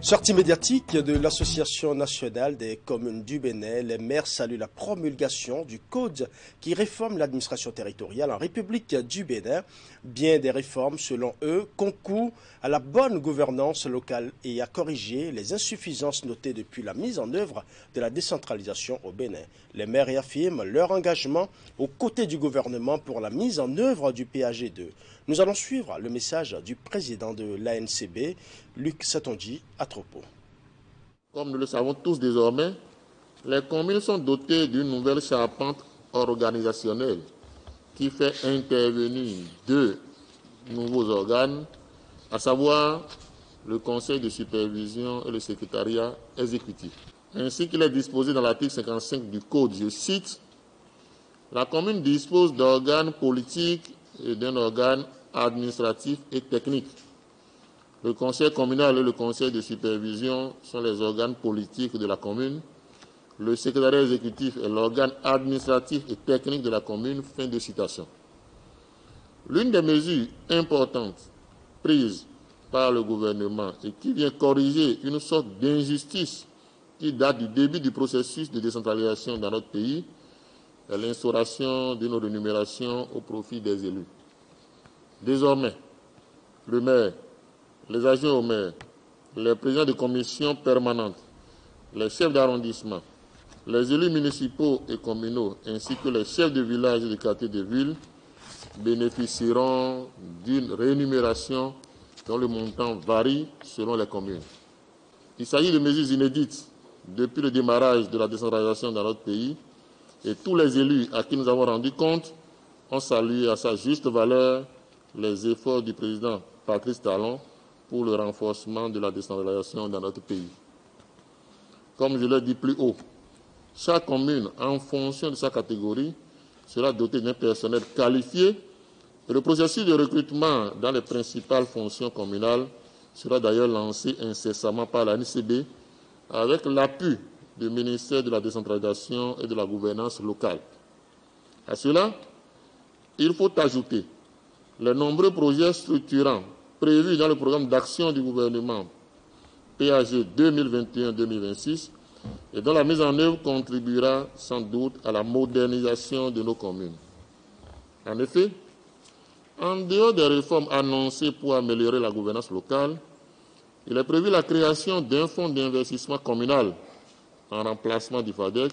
Sortie médiatique de l'Association nationale des communes du Bénin, les maires saluent la promulgation du code qui réforme l'administration territoriale en République du Bénin. Bien des réformes, selon eux, concourent à la bonne gouvernance locale et à corriger les insuffisances notées depuis la mise en œuvre de la décentralisation au Bénin. Les maires réaffirment leur engagement aux côtés du gouvernement pour la mise en œuvre du PAG2. Nous allons suivre le message du président de l'ANCB, Luc Satondi, à Tropo. Comme nous le savons tous désormais, les communes sont dotées d'une nouvelle charpente organisationnelle qui fait intervenir deux nouveaux organes, à savoir le conseil de supervision et le secrétariat exécutif. Ainsi qu'il est disposé dans l'article 55 du Code, je cite, « La commune dispose d'organes politiques et d'un organe administratif et technique. Le conseil communal et le conseil de supervision sont les organes politiques de la commune. Le secrétariat exécutif est l'organe administratif et technique de la commune. » Fin de citation. L'une des mesures importantes prises par le gouvernement et qui vient corriger une sorte d'injustice qui date du début du processus de décentralisation dans notre pays est l'instauration d'une rémunération au profit des élus. Désormais, le maire, les adjoints au maire, les présidents de commissions permanentes, les chefs d'arrondissement, les élus municipaux et communaux, ainsi que les chefs de village et de quartier de ville bénéficieront d'une rémunération dont le montant varie selon les communes. Il s'agit de mesures inédites depuis le démarrage de la décentralisation dans notre pays et tous les élus à qui nous avons rendu compte ont salué à sa juste valeur les efforts du président Patrice Talon pour le renforcement de la décentralisation dans notre pays. Comme je l'ai dit plus haut, chaque commune, en fonction de sa catégorie, sera dotée d'un personnel qualifié et le processus de recrutement dans les principales fonctions communales sera d'ailleurs lancé incessamment par la NCB avec l'appui du ministère de la décentralisation et de la gouvernance locale. À cela, il faut ajouter les nombreux projets structurants prévus dans le programme d'action du gouvernement PAG 2021-2026 et dont la mise en œuvre contribuera sans doute à la modernisation de nos communes. En effet, en dehors des réformes annoncées pour améliorer la gouvernance locale, il est prévu la création d'un fonds d'investissement communal en remplacement du FADEC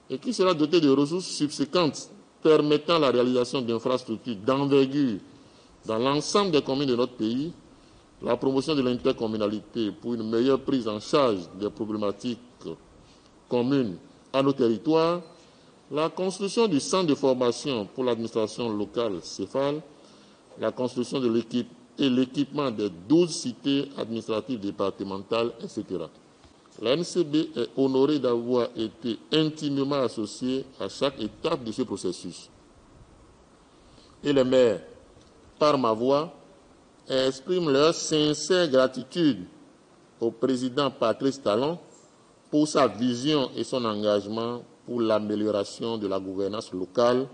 et qui sera doté de ressources subséquentes permettant la réalisation d'infrastructures d'envergure dans l'ensemble des communes de notre pays, la promotion de l'intercommunalité pour une meilleure prise en charge des problématiques communes à nos territoires, la construction du centre de formation pour l'administration locale CEFAL, la construction de l'équipe et l'équipement des 12 cités administratives départementales, etc. La NCB est honorée d'avoir été intimement associée à chaque étape de ce processus. Et les maires, par ma voix, expriment leur sincère gratitude au président Patrice Talon pour sa vision et son engagement pour l'amélioration de la gouvernance locale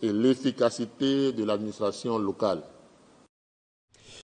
et l'efficacité de l'administration locale.